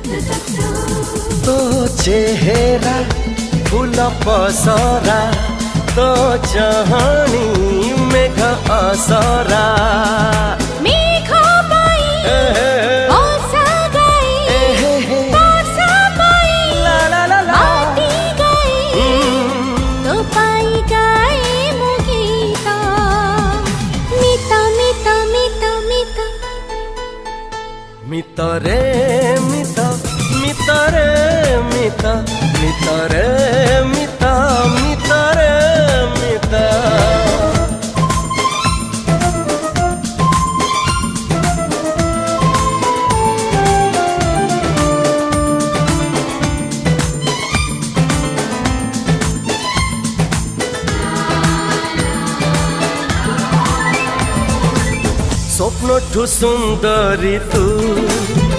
तो चेहरा फूल पसरा तो चाहनी मेघ असरा मितरे मित मितरे मित मितरे मित मितरे मित स्वप्न ठु सुंदरी तू